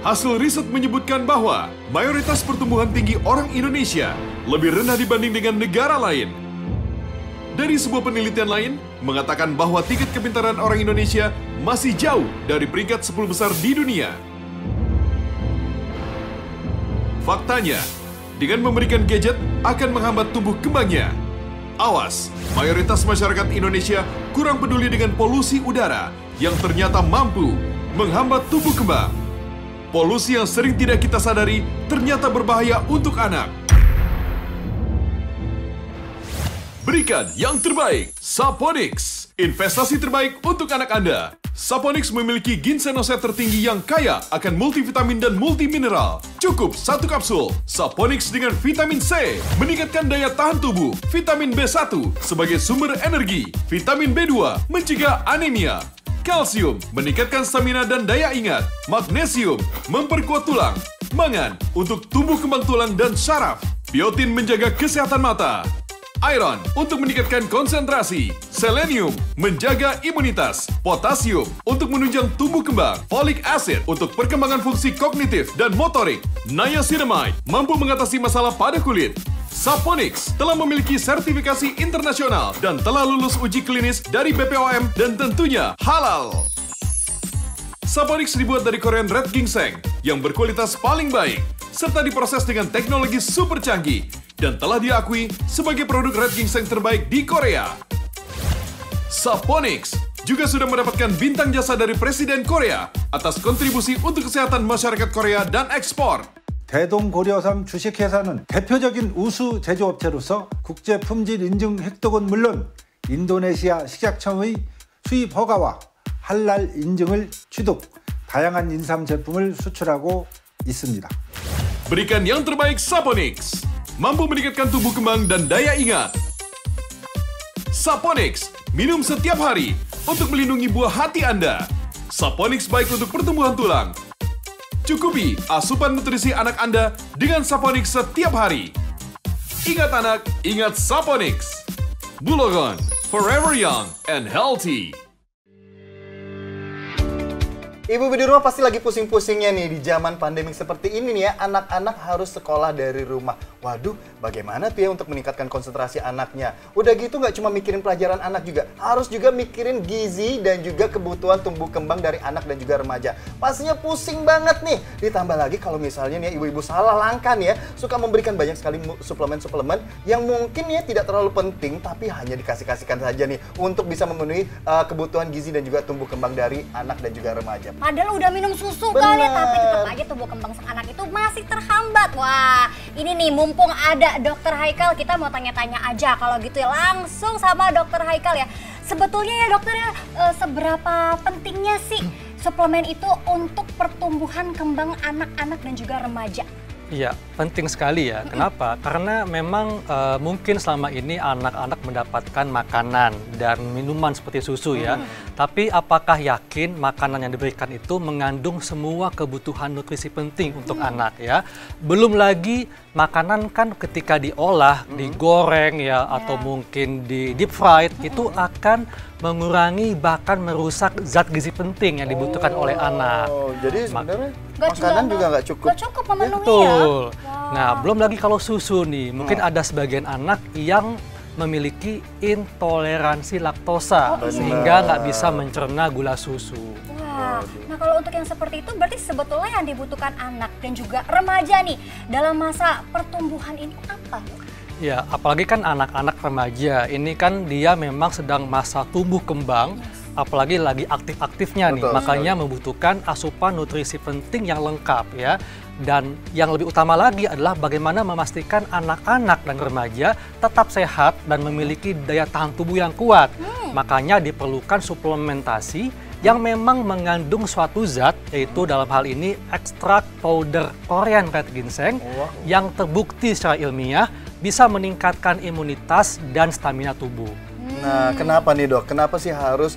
Hasil riset menyebutkan bahwa mayoritas pertumbuhan tinggi orang Indonesia lebih rendah dibanding dengan negara lain. Dari sebuah penelitian lain, mengatakan bahwa tingkat kepintaran orang Indonesia masih jauh dari peringkat 10 besar di dunia. Faktanya, dengan memberikan gadget akan menghambat tumbuh kembangnya. Awas, mayoritas masyarakat Indonesia kurang peduli dengan polusi udara yang ternyata mampu menghambat tumbuh kembang. Polusi yang sering tidak kita sadari ternyata berbahaya untuk anak. Berikan yang terbaik, Saponix. Investasi terbaik untuk anak Anda. Saponix memiliki ginsenoset tertinggi yang kaya akan multivitamin dan multimineral. Cukup 1 kapsul. Saponix dengan vitamin C meningkatkan daya tahan tubuh. Vitamin B1 sebagai sumber energi. Vitamin B2 mencegah anemia. Kalsium meningkatkan stamina dan daya ingat. Magnesium memperkuat tulang. Mangan untuk tumbuh kembang tulang dan syaraf. Biotin menjaga kesehatan mata. Iron untuk meningkatkan konsentrasi. Selenium menjaga imunitas. Potasium untuk menunjang tumbuh kembang. Folic acid untuk perkembangan fungsi kognitif dan motorik. Niacinamide mampu mengatasi masalah pada kulit. Saponix telah memiliki sertifikasi internasional dan telah lulus uji klinis dari BPOM dan tentunya halal. Saponix dibuat dari Korean Red Ginseng yang berkualitas paling baik serta diproses dengan teknologi super canggih dan telah diakui sebagai produk Red Ginseng terbaik di Korea. Saponix juga sudah mendapatkan bintang jasa dari Presiden Korea atas kontribusi untuk kesehatan masyarakat Korea dan ekspor. 대동고려삼 주식회사는 대표적인 우수 제조업체로서 국제 품질 인증 획득은 물론 인도네시아 식약청의 수입 허가와 할랄 인증을 취득, 다양한 인삼 제품을 수출하고 있습니다. Berikan yang terbaik Saponix. Mampu meningkatkan tumbuh kembang dan daya ingat. Saponix, minum setiap hari untuk melindungi buah hati Anda. Saponix baik untuk pertumbuhan tulang. Cukupi asupan nutrisi anak Anda dengan Saponix setiap hari. Ingat anak, ingat Saponix. Bulagon, forever young and healthy. Ibu-ibu di rumah pasti lagi pusing-pusingnya nih di zaman pandemik seperti ini nih ya. Anak-anak harus sekolah dari rumah. Waduh, bagaimana tuh ya untuk meningkatkan konsentrasi anaknya? Udah gitu nggak cuma mikirin pelajaran anak juga, harus juga mikirin gizi dan juga kebutuhan tumbuh kembang dari anak dan juga remaja. Pastinya pusing banget nih. Ditambah lagi kalau misalnya nih ibu-ibu salah langkah nih ya, suka memberikan banyak sekali suplemen-suplemen yang mungkin ya tidak terlalu penting, tapi hanya dikasih-kasihkan saja nih untuk bisa memenuhi kebutuhan gizi dan juga tumbuh kembang dari anak dan juga remaja. Padahal udah minum susu kan ya, tapi tetap aja tumbuh kembang sang anak itu masih terhambat. Wah, ini nih mumpung ada Dokter Haikal, kita mau tanya-tanya aja kalau gitu ya langsung sama Dokter Haikal ya. Sebetulnya ya dokter ya, seberapa pentingnya sih suplemen itu untuk pertumbuhan kembang anak-anak dan juga remaja? Iya, penting sekali ya. Kenapa? Karena memang mungkin selama ini anak-anak mendapatkan makanan dan minuman seperti susu ya. Tapi apakah yakin makanan yang diberikan itu mengandung semua kebutuhan nutrisi penting untuk anak ya? Belum lagi makanan kan ketika diolah, digoreng ya, atau mungkin di deep fried itu akan mengurangi bahkan merusak zat gizi penting yang dibutuhkan oleh anak. Jadi sebenarnya makanan juga nggak cukup. Nggak cukup memenuhi ya. Betul. Nah, belum lagi kalau susu nih, mungkin ada sebagian anak yang memiliki intoleransi laktosa sehingga nggak bisa mencerna gula susu. Wah, nah kalau untuk yang seperti itu berarti sebetulnya yang dibutuhkan anak dan juga remaja nih dalam masa pertumbuhan ini apa? Ya, apalagi kan anak-anak remaja, ini kan dia memang sedang masa tumbuh kembang, apalagi lagi aktif-aktifnya nih, makanya membutuhkan asupan nutrisi penting yang lengkap ya. Dan yang lebih utama lagi adalah bagaimana memastikan anak-anak dan remaja tetap sehat dan memiliki daya tahan tubuh yang kuat. Makanya diperlukan suplementasi yang memang mengandung suatu zat, yaitu dalam hal ini ekstrak powder Korean Red Ginseng yang terbukti secara ilmiah bisa meningkatkan imunitas dan stamina tubuh. Nah, kenapa nih dok? Kenapa sih harus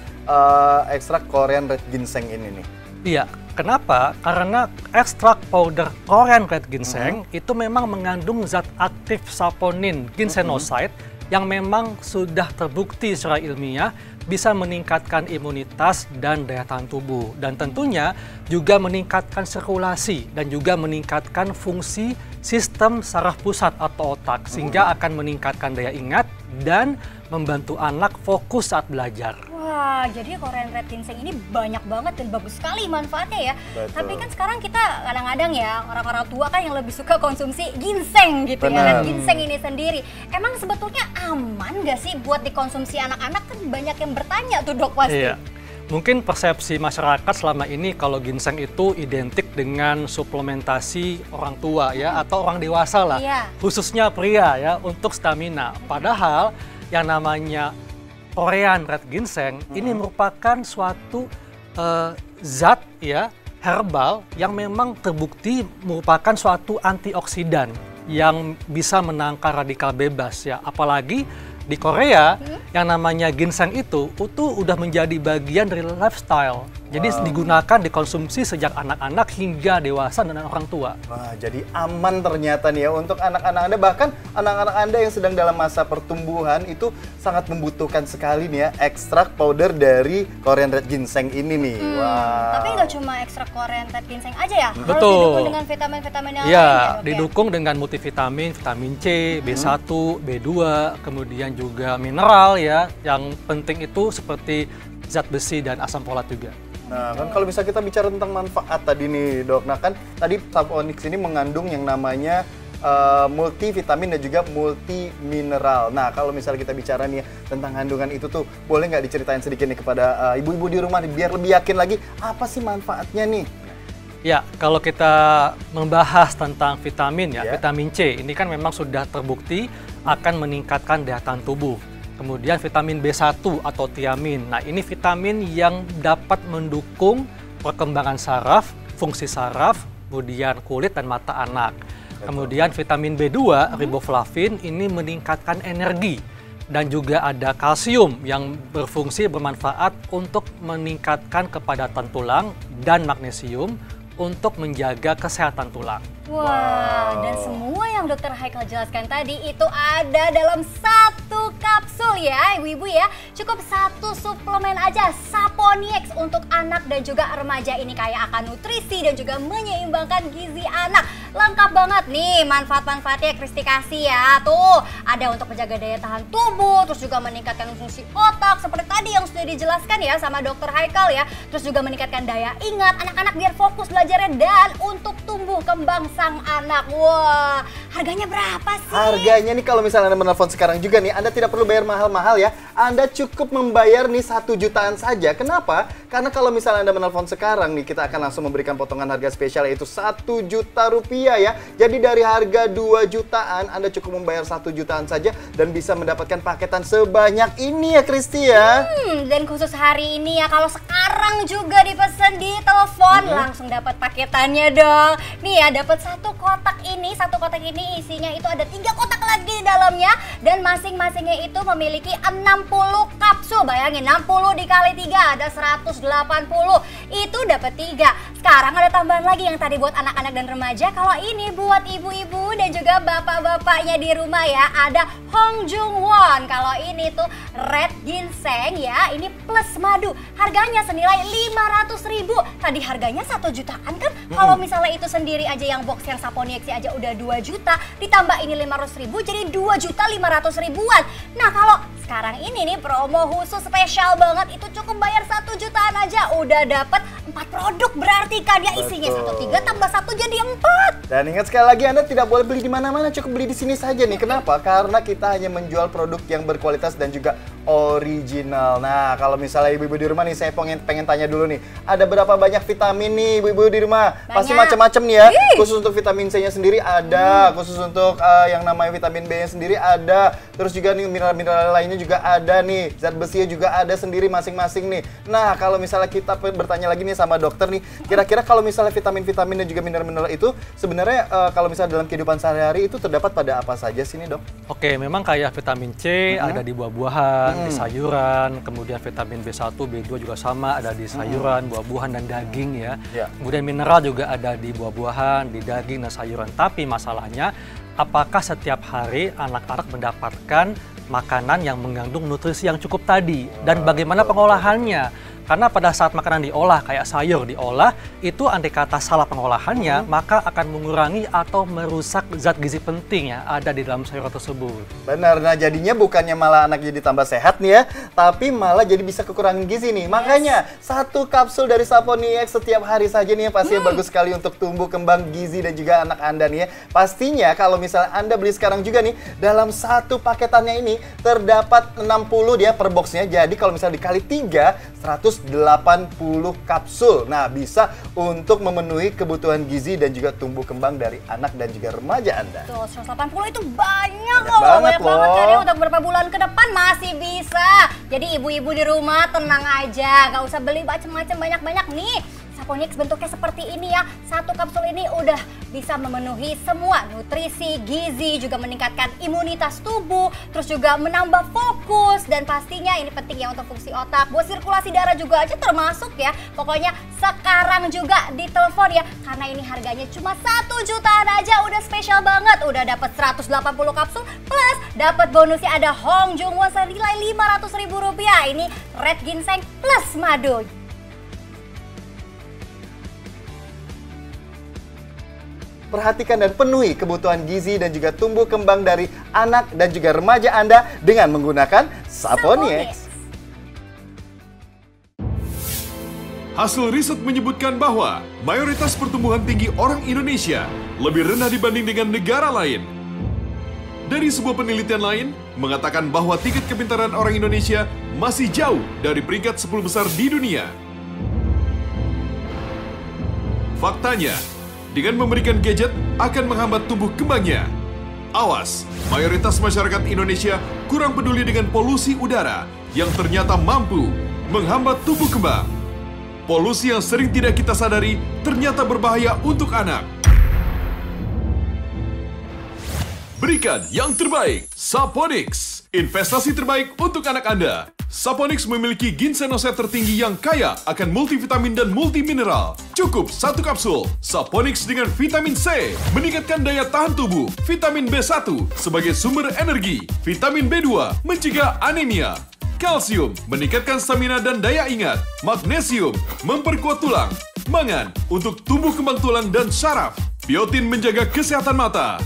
ekstrak Korean Red Ginseng ini nih? Iya, kenapa? Karena ekstrak powder Korean Red Ginseng itu memang mengandung zat aktif saponin ginsenoside yang memang sudah terbukti secara ilmiah bisa meningkatkan imunitas dan daya tahan tubuh. Dan tentunya juga meningkatkan sirkulasi dan juga meningkatkan fungsi sistem saraf pusat atau otak. Sehingga akan meningkatkan daya ingat dan membantu anak fokus saat belajar. Wah, jadi Korean Red Ginseng ini banyak banget dan bagus sekali manfaatnya ya. Betul. Tapi kan sekarang kita kadang-kadang ya, orang-orang tua kan yang lebih suka konsumsi ginseng gitu ya. Red ginseng ini sendiri. Emang sebetulnya aman nggak sih buat dikonsumsi anak-anak? Kan banyak yang bertanya tuh dok pasti. Iya. Mungkin persepsi masyarakat selama ini kalau ginseng itu identik dengan suplementasi orang tua ya, atau orang dewasa lah. Iya. Khususnya pria ya, untuk stamina. Padahal yang namanya Korean Red Ginseng ini merupakan suatu zat ya herbal yang memang terbukti merupakan suatu antioksidan yang bisa menangkal radikal bebas ya. Apalagi di Korea yang namanya ginseng itu udah menjadi bagian dari lifestyle. Jadi digunakan, dikonsumsi sejak anak-anak hingga dewasa dan orang tua. Wah, jadi aman ternyata nih ya untuk anak-anak Anda, bahkan anak-anak Anda yang sedang dalam masa pertumbuhan itu sangat membutuhkan sekali nih ya ekstrak powder dari Korean Red Ginseng ini nih. Wah. Tapi nggak cuma ekstrak Korean Red Ginseng aja ya? Harus Betul. didukung dengan vitamin-vitamin yang lain Ya, ya dok ya? didukung dengan multivitamin, vitamin C, B1, B2, kemudian juga mineral ya. Yang penting itu seperti zat besi dan asam folat juga. Nah, kan kalau bisa kita bicara tentang manfaat tadi nih, Dok. Nah, kan tadi Saponix ini mengandung yang namanya multivitamin dan juga multimineral. Nah, kalau misalnya kita bicara nih tentang kandungan itu tuh, boleh nggak diceritain sedikit nih kepada ibu-ibu di rumah nih, biar lebih yakin lagi apa sih manfaatnya nih? Ya, kalau kita membahas tentang vitamin ya, Ya. vitamin C ini kan memang sudah terbukti akan meningkatkan daya tahan tubuh. Kemudian vitamin B1 atau tiamin. Nah, ini vitamin yang dapat mendukung perkembangan saraf, fungsi saraf, kemudian kulit dan mata anak. Kemudian vitamin B2, riboflavin, ini meningkatkan energi. Dan juga ada kalsium yang berfungsi bermanfaat untuk meningkatkan kepadatan tulang dan magnesium untuk menjaga kesehatan tulang. Wah, dan semua yang Dr. Haikal jelaskan tadi itu ada dalam satu kapsul ya, ibu-ibu ya. Cukup satu suplemen aja, Saponix untuk anak dan juga remaja ini kaya akan nutrisi dan juga menyeimbangkan gizi anak. Lengkap banget nih manfaat-manfaatnya, Kristi kasih ya. Tuh, ada untuk menjaga daya tahan tubuh, terus juga meningkatkan fungsi otak seperti tadi yang sudah dijelaskan ya sama Dr. Haikal ya. Terus juga meningkatkan daya ingat anak-anak biar fokus belajarnya dan untuk tumbuh kembang sang anak. Wah, harganya berapa sih? Harganya nih kalau misalnya Anda menelpon sekarang juga nih, Anda tidak perlu bayar mahal-mahal ya. Anda cukup membayar nih 1 jutaan saja. Kenapa? Karena kalau misalnya Anda menelpon sekarang nih, kita akan langsung memberikan potongan harga spesial yaitu 1 juta rupiah ya. Jadi dari harga 2 jutaan, Anda cukup membayar 1 jutaan saja dan bisa mendapatkan paketan sebanyak ini ya Kristi ya. Dan khusus hari ini ya, kalau sekarang juga dipesan di telepon, langsung dapat paketannya dong. Nih ya, dapat satu kotak ini isinya itu ada 3 kotak lagi di dalamnya dan masing-masingnya itu memiliki 60 kapsul. Bayangin 60 dikali 3 ada 180. Itu dapat 3. Sekarang ada tambahan lagi yang tadi buat anak-anak dan remaja. Kalau ini buat ibu-ibu dan juga bapak-bapaknya di rumah ya, ada Hong Jung Won. Kalau ini tuh Red Ginseng ya, ini plus madu. Harganya senilai 500.000. Tadi harganya 1 jutaan kan? Kalau misalnya itu sendiri aja yang box yang Saponix aja udah 2 juta, ditambah ini 500.000 jadi 2.500.000-an. Nah, kalau sekarang ini nih promo khusus spesial banget, itu cukup bayar 1 jutaan aja udah dapat 4 produk, berarti kan ya isinya 1 3 tambah 1 jadi 4. Dan ingat sekali lagi, Anda tidak boleh beli di mana-mana, cukup beli di sini saja nih. Kenapa? Karena kita hanya menjual produk yang berkualitas dan juga original. Nah, kalau misalnya ibu-ibu di rumah nih, saya pengen tanya dulu nih, ada berapa banyak vitamin nih ibu-ibu di rumah? Pasti Banyak. macam-macam nih ya. Khusus untuk vitamin C-nya sendiri ada, khusus untuk yang namanya vitamin B-nya sendiri ada. Terus juga nih mineral-mineral lainnya juga ada nih. Zat besinya juga ada sendiri masing-masing nih. Nah, kalau misalnya kita bertanya lagi nih sama dokter nih, kira-kira kalau misalnya vitamin-vitamin dan juga mineral-mineral itu sebenarnya kalau misalnya dalam kehidupan sehari-hari itu terdapat pada apa saja sih nih, Dok? Oke, memang kayak vitamin C ada di buah-buahan, di sayuran, kemudian vitamin B1, B2 juga sama ada di sayuran, buah-buahan dan daging ya. Ya. Kemudian mineral juga ada di buah-buahan, di daging dan sayuran. Tapi masalahnya, apakah setiap hari anak-anak mendapatkan makanan yang mengandung nutrisi yang cukup tadi dan bagaimana pengolahannya. Karena pada saat makanan diolah, kayak sayur diolah, itu andai kata salah pengolahannya, maka akan mengurangi atau merusak zat gizi penting yang ada di dalam sayur tersebut. Benar, nah jadinya bukannya malah anak jadi tambah sehat nih ya, tapi malah jadi bisa kekurangan gizi nih. Makanya, 1 kapsul dari Saponex setiap hari saja nih pastinya bagus sekali untuk tumbuh kembang gizi dan juga anak Anda nih ya. Pastinya kalau misalnya Anda beli sekarang juga nih, dalam 1 paketannya ini terdapat 60 dia per boxnya. Jadi kalau misalnya dikali 3, 180 kapsul. Nah, bisa untuk memenuhi kebutuhan gizi dan juga tumbuh kembang dari anak dan juga remaja Anda. Tuh, 180 itu banyak banget banget kan ya, untuk beberapa bulan ke depan masih bisa. Jadi ibu-ibu di rumah tenang aja, nggak usah beli macam-macam banyak-banyak nih. Saponex bentuknya seperti ini ya. 1 kapsul ini udah bisa memenuhi semua nutrisi, gizi, juga meningkatkan imunitas tubuh, terus juga menambah fokus, dan pastinya ini penting ya untuk fungsi otak, buat sirkulasi darah juga aja termasuk ya. Pokoknya sekarang juga ditelepon ya, karena ini harganya cuma 1 jutaan aja, udah spesial banget. Udah dapat 180 kapsul plus dapat bonusnya ada Hong Jungwon senilai Rp500.000. Ini red ginseng plus madu. Perhatikan dan penuhi kebutuhan gizi dan juga tumbuh kembang dari anak dan juga remaja Anda dengan menggunakan Saponex. Hasil riset menyebutkan bahwa mayoritas pertumbuhan tinggi orang Indonesia lebih rendah dibanding dengan negara lain. Dari sebuah penelitian lain, mengatakan bahwa tingkat kepintaran orang Indonesia masih jauh dari peringkat 10 besar di dunia. Faktanya, dengan memberikan gadget akan menghambat tumbuh kembangnya. Awas, mayoritas masyarakat Indonesia kurang peduli dengan polusi udara yang ternyata mampu menghambat tumbuh kembang. Polusi yang sering tidak kita sadari ternyata berbahaya untuk anak. Berikan yang terbaik, Saponex. Investasi terbaik untuk anak Anda. Saponex memiliki ginsenoset tertinggi yang kaya akan multivitamin dan multimineral. Cukup 1 kapsul. Saponex dengan vitamin C meningkatkan daya tahan tubuh, vitamin B1 sebagai sumber energi, vitamin B2 mencegah anemia, kalsium meningkatkan stamina dan daya ingat, magnesium memperkuat tulang, mangan untuk tumbuh kembang tulang dan syaraf, biotin menjaga kesehatan mata,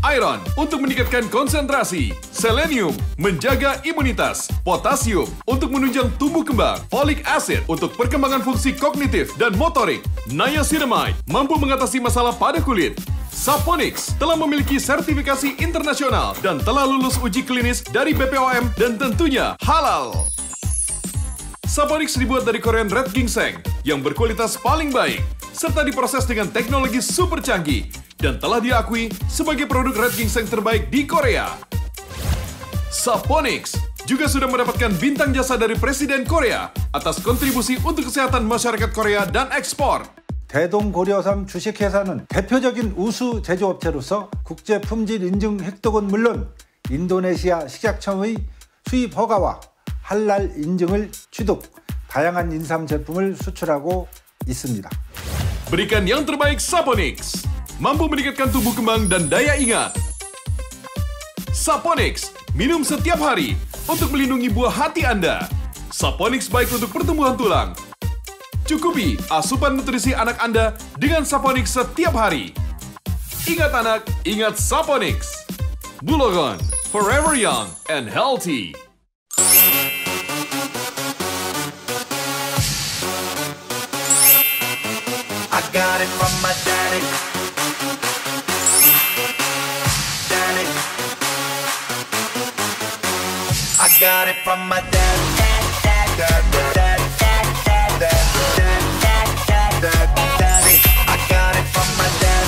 iron untuk meningkatkan konsentrasi, selenium menjaga imunitas, potasium untuk menunjang tumbuh kembang, folic acid untuk perkembangan fungsi kognitif dan motorik, niacinamide mampu mengatasi masalah pada kulit. Saponex telah memiliki sertifikasi internasional dan telah lulus uji klinis dari BPOM dan tentunya halal. Saponex dibuat dari Korean Red Ginseng yang berkualitas paling baik serta diproses dengan teknologi super canggih dan telah diakui sebagai produk Red Ginseng terbaik di Korea. Saponex juga sudah mendapatkan bintang jasa dari Presiden Korea atas kontribusi untuk kesehatan masyarakat Korea dan ekspor. 대동고려삼 주식회사는 대표적인 우수 제조업체로서 국제 품질 인증 획득은 물론 인도네시아 식약청의 수입 허가와 할랄 인증을 취득, 다양한 인삼 제품을 수출하고 있습니다. Berikan yang terbaik Saponex. Mampu meningkatkan tumbuh kembang dan daya ingat. Saponex, minum setiap hari untuk melindungi buah hati Anda. Saponex baik untuk pertumbuhan tulang. Cukupi asupan nutrisi anak Anda dengan Saponex setiap hari. Ingat anak, ingat Saponex. Bulagon, forever young and healthy. I got it from my daddy. I got it from my dad. I got it from my dad.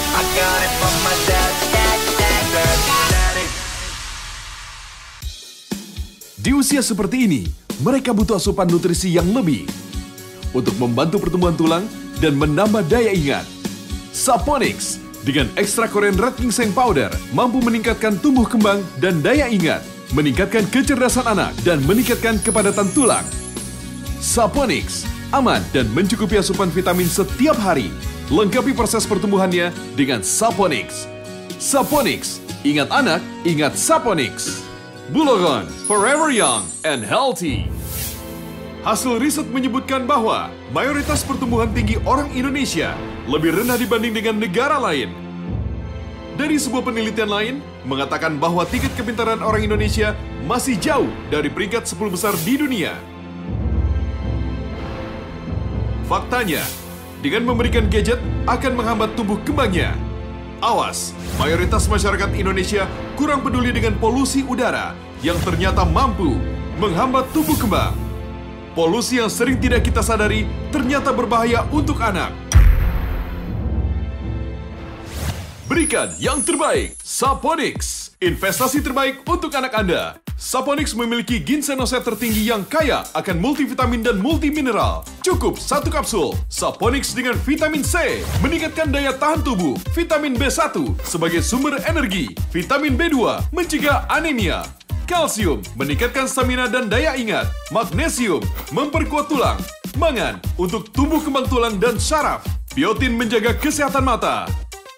I got it from my dad. Di usia seperti ini, mereka butuh asupan nutrisi yang lebih untuk membantu pertumbuhan tulang dan menambah daya ingat. Saponex dengan ekstra Korean Red Ginseng Powder mampu meningkatkan tumbuh kembang dan daya ingat, meningkatkan kecerdasan anak, dan meningkatkan kepadatan tulang. Saponex aman dan mencukupi asupan vitamin setiap hari. Lengkapi proses pertumbuhannya dengan Saponix. Saponix, ingat anak, ingat Saponix. Bulagon, forever young and healthy. Hasil riset menyebutkan bahwa mayoritas pertumbuhan tinggi orang Indonesia lebih rendah dibanding dengan negara lain. Dari sebuah penelitian lain, mengatakan bahwa tingkat kepintaran orang Indonesia masih jauh dari peringkat 10 besar di dunia. Faktanya, dengan memberikan gadget akan menghambat tumbuh kembangnya. Awas, mayoritas masyarakat Indonesia kurang peduli dengan polusi udara yang ternyata mampu menghambat tumbuh kembang. Polusi yang sering tidak kita sadari ternyata berbahaya untuk anak. Berikan yang terbaik, Saponix. Investasi terbaik untuk anak Anda. Saponix memiliki ginsenoset tertinggi yang kaya akan multivitamin dan multimineral. Cukup 1 kapsul Saponix dengan vitamin C, meningkatkan daya tahan tubuh, vitamin B1 sebagai sumber energi, vitamin B2 mencegah anemia, kalsium meningkatkan stamina dan daya ingat, magnesium memperkuat tulang, mangan untuk tumbuh kembang tulang dan syaraf, biotin menjaga kesehatan mata,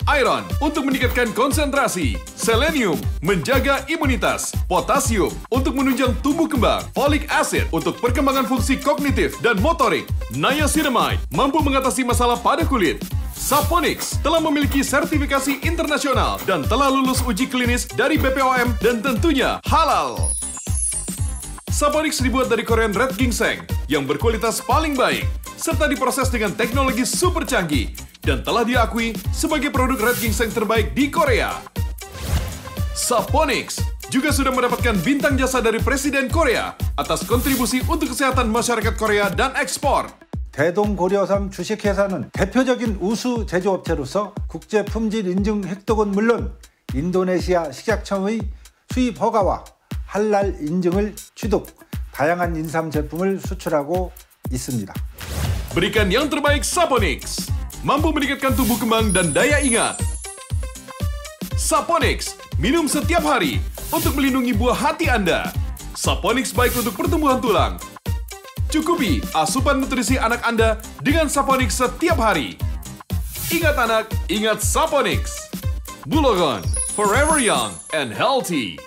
iron untuk meningkatkan konsentrasi, selenium menjaga imunitas, potasium untuk menunjang tumbuh kembang, folic acid untuk perkembangan fungsi kognitif dan motorik, niacinamide mampu mengatasi masalah pada kulit. Saponix telah memiliki sertifikasi internasional dan telah lulus uji klinis dari BPOM dan tentunya halal. Saponix dibuat dari Korean Red Ginseng yang berkualitas paling baik serta diproses dengan teknologi super canggih dan telah diakui sebagai produk Red Ginseng terbaik di Korea. Saponix juga sudah mendapatkan bintang jasa dari Presiden Korea atas kontribusi untuk kesehatan masyarakat Korea dan ekspor. 대동 고려삼 주식회사는 대표적인 우수 제조업체로서 국제 품질 인증 획득은 물론 인도네시아 식약청의 수입 허가와 할랄 인증을 취득, 다양한 인삼 제품을 수출하고 있습니다. Berikan yang terbaik Saponix. Mampu meningkatkan tumbuh kembang dan daya ingat. Saponix, minum setiap hari untuk melindungi buah hati Anda. Saponix baik untuk pertumbuhan tulang. Cukupi asupan nutrisi anak Anda dengan Saponix setiap hari. Ingat anak, ingat Saponix. Bulagon, forever young and healthy.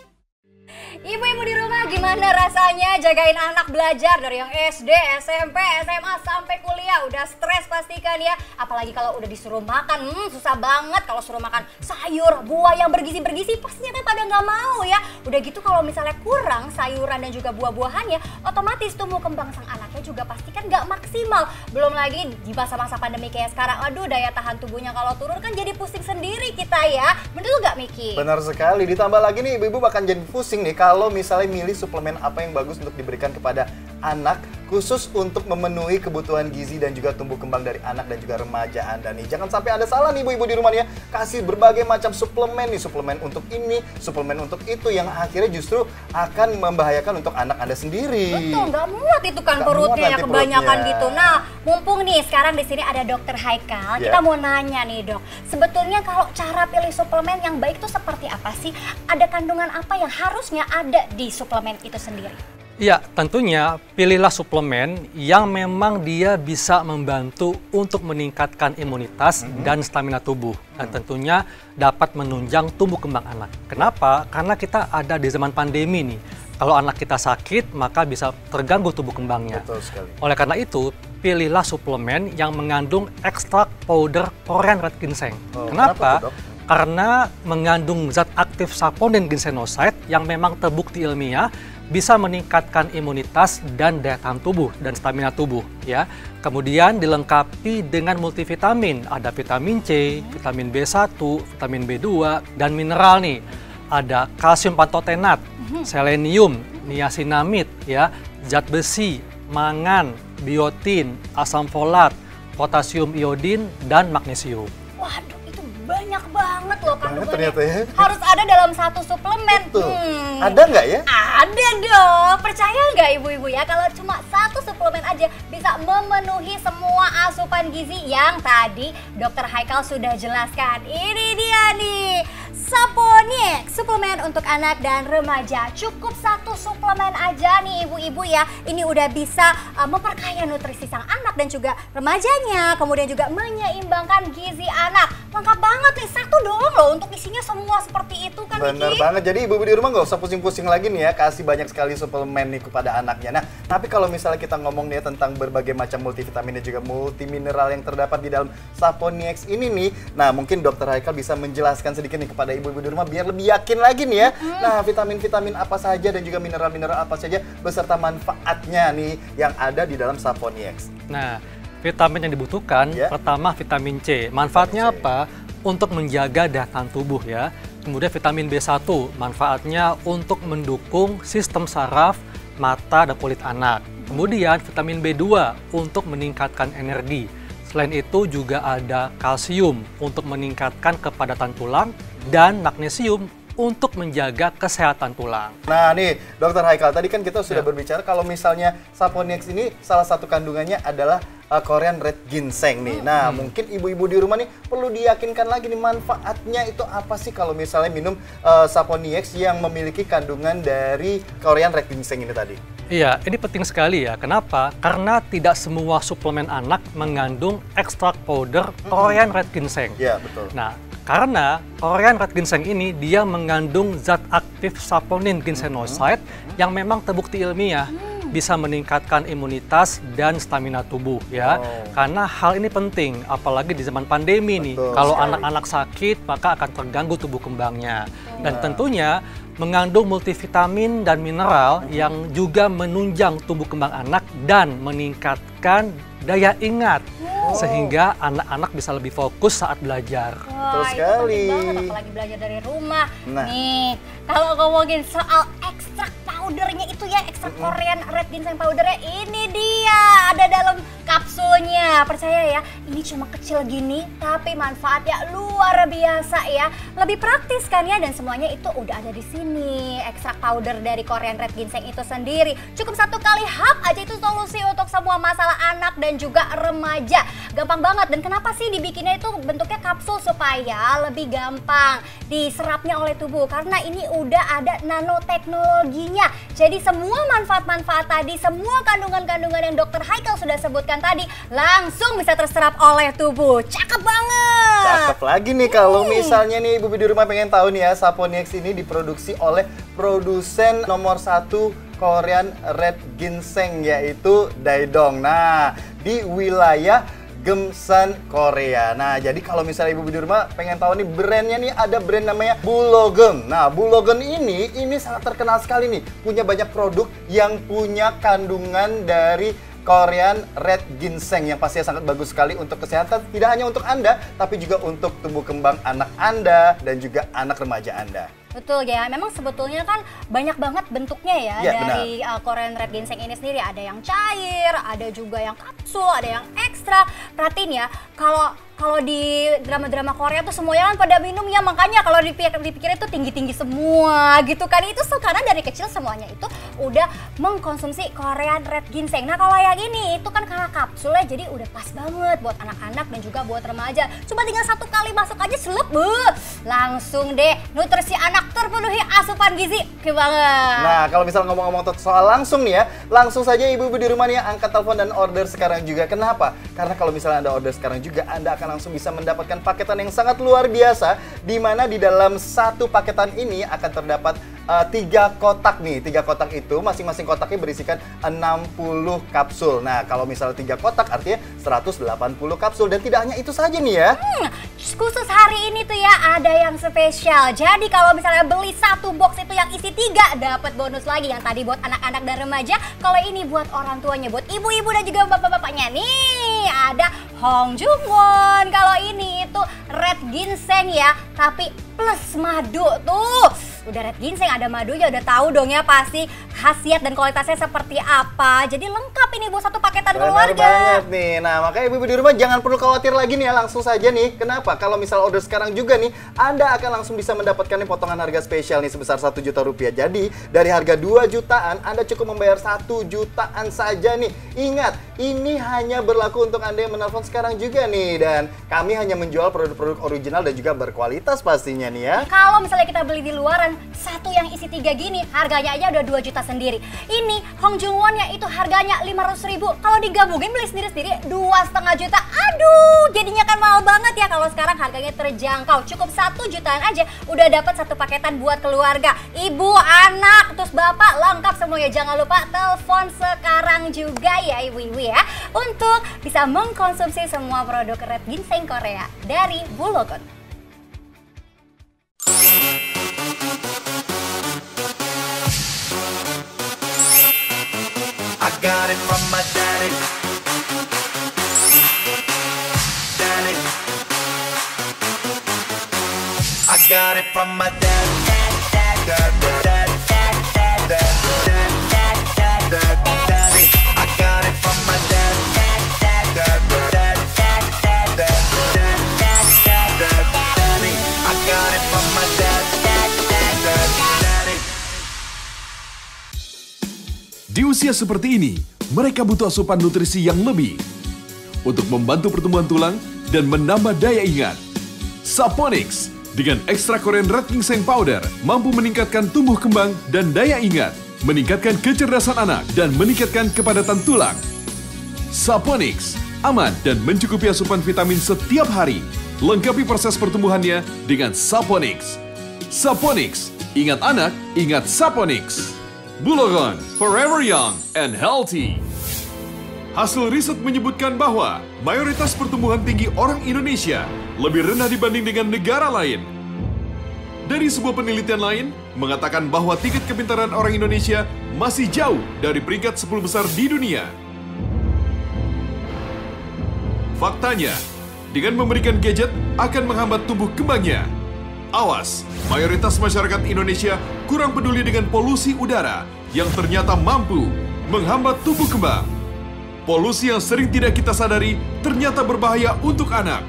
Ibu-ibu di rumah gimana rasanya jagain anak belajar dari yang SD, SMP, SMA sampai kuliah? Udah stres pastikan ya. Apalagi kalau udah disuruh makan, susah banget kalau suruh makan sayur, buah yang bergizi-bergizi pastinya kan pada nggak mau ya. Udah gitu kalau misalnya kurang sayuran dan juga buah-buahannya, otomatis tumbuh kembang sang anaknya juga pasti kan nggak maksimal. Belum lagi di masa-masa pandemi kayak sekarang, aduh daya tahan tubuhnya kalau turun kan jadi pusing sendiri kita ya. Bener nggak Miki? Benar sekali, ditambah lagi nih ibu-ibu bakal jadi pusing nih kalau misalnya milih suplemen apa yang bagus untuk diberikan kepada anak khusus untuk memenuhi kebutuhan gizi dan juga tumbuh kembang dari anak dan juga remaja Anda nih. Jangan sampai Anda salah nih ibu-ibu di rumah nih ya, kasih berbagai macam suplemen nih, suplemen untuk ini, suplemen untuk itu yang akhirnya justru akan membahayakan untuk anak Anda sendiri. Betul, nggak muat itu kan perutnya ya kebanyakan gitu. Nah, mumpung nih sekarang di sini ada Dokter Haikal, kita mau nanya nih Dok, sebetulnya kalau cara pilih suplemen yang baik itu seperti apa sih? Ada kandungan apa yang harusnya ada di suplemen itu sendiri? Ya, tentunya pilihlah suplemen yang memang dia bisa membantu untuk meningkatkan imunitas dan stamina tubuh. Dan tentunya dapat menunjang tumbuh kembang anak. Kenapa? Karena kita ada di zaman pandemi nih. Kalau anak kita sakit, maka bisa terganggu tubuh kembangnya. Betul sekali. Oleh karena itu, pilihlah suplemen yang mengandung ekstrak powder Korean Red Ginseng. Kenapa? Kenapa tuh, Dok? Karena mengandung zat aktif saponin ginsenoside yang memang terbukti ilmiah bisa meningkatkan imunitas dan daya tahan tubuh dan stamina tubuh ya. Kemudian dilengkapi dengan multivitamin, ada vitamin C, vitamin B1, vitamin B2 dan mineral nih. Ada kalsium pantotenat, selenium, niacinamide ya, zat besi, mangan, biotin, asam folat, potasium iodin dan magnesium. Waduh, itu banyak banget loh kandungannya. ternyata ya. Harus ada dalam satu suplemen. Betul. Ada nggak ya? Ada dong. Percaya nggak ibu-ibu ya kalau cuma satu suplemen aja bisa memenuhi semua asupan gizi yang tadi Dr. Haikal sudah jelaskan. Ini dia nih, Saponix, suplemen untuk anak dan remaja. Cukup satu suplemen aja nih ibu-ibu ya. Ini udah bisa memperkaya nutrisi sang anak dan juga remajanya. Kemudian juga menyeimbangkan gizi anak. Lengkap banget nih, satu doang loh untuk isinya semua seperti itu kan. Bener Niki? banget, jadi ibu-ibu di rumah nggak usah pusing-pusing lagi nih ya, kasih banyak sekali suplemen nih kepada anaknya. Nah, tapi kalau misalnya kita ngomong nih tentang berbagai macam multivitamin dan juga multimineral yang terdapat di dalam Saponix ini nih, nah mungkin Dr. Haikal bisa menjelaskan sedikit nih kepada ibu-ibu di rumah biar lebih yakin lagi nih ya. Nah, vitamin-vitamin apa saja dan juga mineral-mineral apa saja beserta manfaatnya nih yang ada di dalam Saponix. Nah, vitamin yang dibutuhkan, pertama vitamin C. Manfaatnya apa? Untuk menjaga daya tahan tubuh ya. Kemudian vitamin B1, manfaatnya untuk mendukung sistem saraf, mata, dan kulit anak. Kemudian vitamin B2 untuk meningkatkan energi. Selain itu juga ada kalsium untuk meningkatkan kepadatan tulang dan magnesium untuk menjaga kesehatan tulang. Nah nih, Dr. Haikal, tadi kan kita sudah berbicara kalau misalnya Saponix ini salah satu kandungannya adalah Korean Red Ginseng nih. Nah, mungkin ibu-ibu di rumah nih perlu diyakinkan lagi nih manfaatnya itu apa sih kalau misalnya minum Saponix yang memiliki kandungan dari Korean Red Ginseng ini tadi? Iya, ini penting sekali ya. Kenapa? Karena tidak semua suplemen anak mengandung ekstrak powder Korean Red Ginseng. Iya, betul. Nah, karena Korean Red Ginseng ini dia mengandung zat aktif saponin ginsenoside yang memang terbukti ilmiah bisa meningkatkan imunitas dan stamina tubuh ya. Karena hal ini penting apalagi di zaman pandemi nih. Kalau anak-anak sakit maka akan terganggu tubuh kembangnya. Dan tentunya mengandung multivitamin dan mineral yang juga menunjang tumbuh kembang anak dan meningkatkan daya ingat sehingga anak-anak bisa lebih fokus saat belajar. Wah, Betul itu sekali. penting banget apalagi belajar dari rumah. Nah. Nih, kalau ngomongin soal ekstrak powdernya itu ya, ekstrak Korean Red Ginseng powdernya ini dia ada dalam kapsulnya. Percaya ya, ini cuma kecil gini tapi manfaatnya luar biasa ya. Lebih praktis kan ya, dan semuanya itu udah ada di sini. Ekstrak powder dari Korean Red Ginseng itu sendiri cukup satu kali hap aja itu solusi untuk semua masalah anak dan juga remaja. Gampang banget. Dan kenapa sih dibikinnya itu bentuknya kapsul? Supaya lebih gampang diserapnya oleh tubuh, karena ini udah ada nanoteknologinya. Jadi semua manfaat-manfaat tadi, semua kandungan-kandungan yang Dr. Haikal sudah sebutkan tadi langsung bisa terserap oleh tubuh. Cakep banget. Cakep lagi nih kalau misalnya nih ibu di rumah pengen tahu nih ya, Saponix ini diproduksi oleh produsen nomor 1 Korean Red Ginseng yaitu Daedong. Nah, di wilayah Gemsan, Korea. Nah, jadi kalau misalnya ibu di rumah pengen tahu nih brandnya nih, ada brand namanya Bulogeng. Nah, Bulogeng ini sangat terkenal sekali nih. Punya banyak produk yang punya kandungan dari Korean Red Ginseng yang pastinya sangat bagus sekali untuk kesehatan, tidak hanya untuk Anda, tapi juga untuk tumbuh kembang anak Anda dan juga anak remaja Anda. Betul ya, memang sebetulnya kan banyak banget bentuknya ya, dari Korean Red Ginseng ini sendiri. Ada yang cair, ada juga yang kapsul, ada yang ekstra. Perhatiin ya, kalau di drama-drama Korea tuh semuanya kan pada minum ya, makanya kalau dipikir itu tinggi-tinggi semua gitu kan. Itu karena dari kecil semuanya itu udah mengkonsumsi Korean Red Ginseng. Nah, kalau yang ini itu kan karena kapsulnya jadi udah pas banget buat anak-anak dan juga buat remaja. Cuma tinggal satu kali masuk aja selep, langsung deh nutrisi anak terpenuhi asupan gizi. Oke banget. Nah, kalau misal ngomong-ngomong soal langsung nih ya, langsung saja ibu-ibu di rumah nih angkat telepon dan order sekarang juga. Kenapa? Karena kalau misalnya Anda order sekarang juga, Anda akan langsung bisa mendapatkan paketan yang sangat luar biasa, di mana di dalam satu paketan ini akan terdapat 3 kotak nih. 3 kotak itu masing-masing kotaknya berisikan 60 kapsul. Nah, kalau misalnya 3 kotak artinya 180 kapsul. Dan tidak hanya itu saja nih ya. Khusus hari ini tuh ya ada yang spesial. Jadi kalau misalnya beli 1 box itu yang isi 3 dapat bonus lagi. Yang tadi buat anak-anak dan remaja, kalau ini buat orang tuanya, buat ibu-ibu dan juga bapak-bapaknya. Nih ada Hong Jungwon. Kalau ini itu Red Ginseng ya, tapi plus madu tuh. Udah Red Ginseng ada madunya, udah tahu dong ya pasti khasiat dan kualitasnya seperti apa. Jadi lengkap ini buat satu paketan Benar keluarga. banget nih. Nah, makanya ibu-ibu di rumah jangan perlu khawatir lagi nih ya, langsung saja nih. Kenapa? Kalau misal order sekarang juga nih, Anda akan langsung bisa mendapatkan nih potongan harga spesial nih sebesar 1 juta rupiah. Jadi, dari harga 2 jutaan, Anda cukup membayar 1 jutaan saja nih. Ingat, ini hanya berlaku untuk Anda yang menelpon sekarang juga nih. Dan kami hanya menjual produk-produk original dan juga berkualitas pastinya nih ya. Kalau misalnya kita beli di luaran, satu yang isi 3 gini, harganya aja udah 2 juta sendiri. Ini Hong Jung Won-nya itu harganya 500.000. Kalau digabungin beli sendiri-sendiri 2,5 juta. Aduh, jadinya kan mahal banget ya. Kalau sekarang harganya terjangkau, cukup 1 jutaan aja udah dapat satu paketan buat keluarga. Ibu, anak, terus bapak, lengkap semuanya. Jangan lupa telepon sekarang juga ya ibu-ibu ya, untuk bisa mengkonsumsi semua produk Red Ginseng Korea dari Bulugon. I got it from my daddy. Daddy. I got it from my dad. Daddy. I got it from my dad. Daddy. I got it from my dad. Daddy. Di usia seperti ini, mereka butuh asupan nutrisi yang lebih untuk membantu pertumbuhan tulang dan menambah daya ingat. Saponix dengan ekstra Korean Red Ginseng Powder mampu meningkatkan tumbuh kembang dan daya ingat, meningkatkan kecerdasan anak, dan meningkatkan kepadatan tulang. Saponix aman dan mencukupi asupan vitamin setiap hari. Lengkapi proses pertumbuhannya dengan Saponix. Saponix, ingat anak, ingat Saponix. Bulugon, forever young and healthy. Hasil riset menyebutkan bahwa mayoritas pertumbuhan tinggi orang Indonesia lebih rendah dibanding dengan negara lain. Dari sebuah penelitian lain, mengatakan bahwa tingkat kepintaran orang Indonesia masih jauh dari peringkat 10 besar di dunia. Faktanya, dengan memberikan gadget akan menghambat tumbuh kembangnya. Awas, mayoritas masyarakat Indonesia kurang peduli dengan polusi udara yang ternyata mampu menghambat tumbuh kembang. Polusi yang sering tidak kita sadari ternyata berbahaya untuk anak.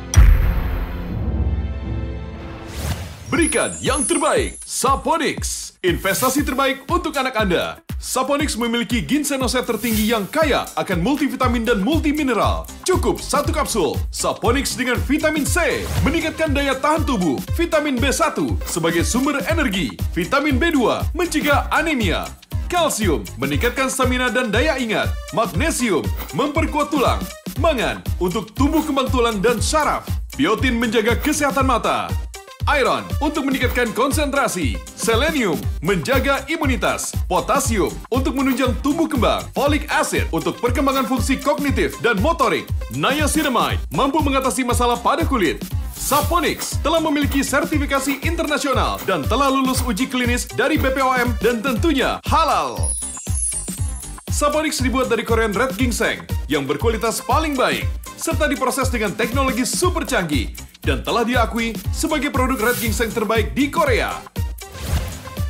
Berikan yang terbaik, Saponix. Investasi terbaik untuk anak Anda. Saponix memiliki ginsenoset tertinggi yang kaya akan multivitamin dan multimineral. Cukup 1 kapsul Saponix dengan vitamin C, meningkatkan daya tahan tubuh, vitamin B1 sebagai sumber energi, vitamin B2 mencegah anemia, kalsium meningkatkan stamina dan daya ingat, magnesium memperkuat tulang, mangan untuk tumbuh kembang tulang dan syaraf, biotin menjaga kesehatan mata, iron untuk meningkatkan konsentrasi, selenium menjaga imunitas, potasium untuk menunjang tumbuh kembang, folic acid untuk perkembangan fungsi kognitif dan motorik, niacinamide mampu mengatasi masalah pada kulit. Saponix telah memiliki sertifikasi internasional dan telah lulus uji klinis dari BPOM dan tentunya halal. Saponix dibuat dari Korean Red Ginseng yang berkualitas paling baik serta diproses dengan teknologi super canggih dan telah diakui sebagai produk Red Ginseng terbaik di Korea.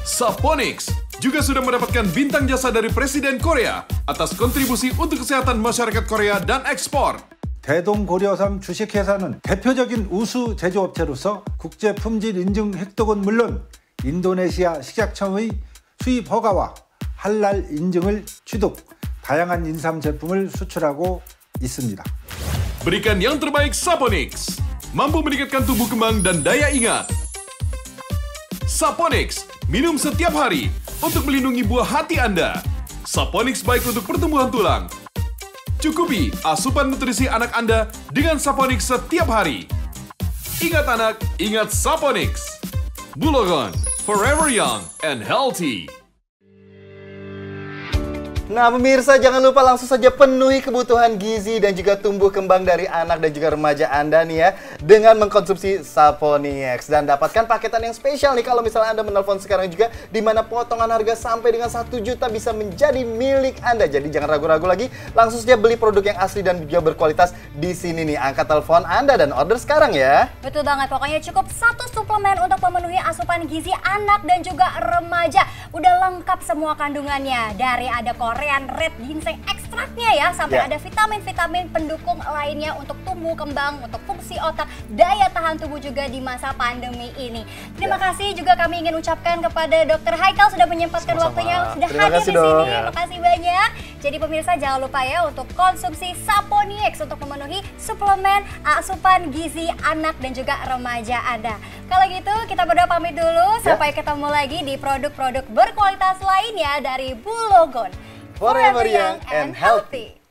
Saponix juga sudah mendapatkan bintang jasa dari Presiden Korea atas kontribusi untuk kesehatan masyarakat Korea dan ekspor. 대동고려삼 주식회사는 대표적인 우수 제조업체로서 국제 품질 인증 획득은 물론 인도네시아 식약청의 수입 허가와 할랄 인증을 취득, 다양한 인삼 제품을 수출하고 있습니다. Berikan yang terbaik Saponix. Mampu meningkatkan tumbuh kembang dan daya ingat. Saponix, minum setiap hari untuk melindungi buah hati Anda. Saponix baik untuk pertumbuhan tulang. Cukupi asupan nutrisi anak Anda dengan Saponix setiap hari. Ingat anak, ingat Saponix. Bulugon, forever young and healthy. Nah pemirsa, jangan lupa langsung saja penuhi kebutuhan gizi dan juga tumbuh kembang dari anak dan juga remaja Anda nih ya, dengan mengkonsumsi Saponix. Dan dapatkan paketan yang spesial nih kalau misalnya Anda menelpon sekarang juga, di mana potongan harga sampai dengan 1 juta bisa menjadi milik Anda. Jadi jangan ragu-ragu lagi, langsung saja beli produk yang asli dan juga berkualitas di sini nih. Angkat telepon Anda dan order sekarang ya. Betul banget, pokoknya cukup 1 suplemen untuk memenuhi asupan gizi anak dan juga remaja. Udah lengkap semua kandungannya. Dari ada Korean Red Ginseng ekstraknya ya, sampai ada vitamin-vitamin pendukung lainnya untuk tumbuh kembang, untuk fungsi otak, daya tahan tubuh juga di masa pandemi ini. Terima kasih juga kami ingin ucapkan kepada Dr. Haikal sudah menyempatkan waktunya, sudah Terima hadir kasih, di sini. Dok. Terima kasih banyak. Jadi pemirsa jangan lupa ya untuk konsumsi Saponix untuk memenuhi suplemen asupan gizi anak dan juga remaja Anda. Kalau gitu kita berdua pamit dulu. Sampai ketemu lagi di produk-produk berkualitas lainnya dari Bulogon. Forever young and healthy.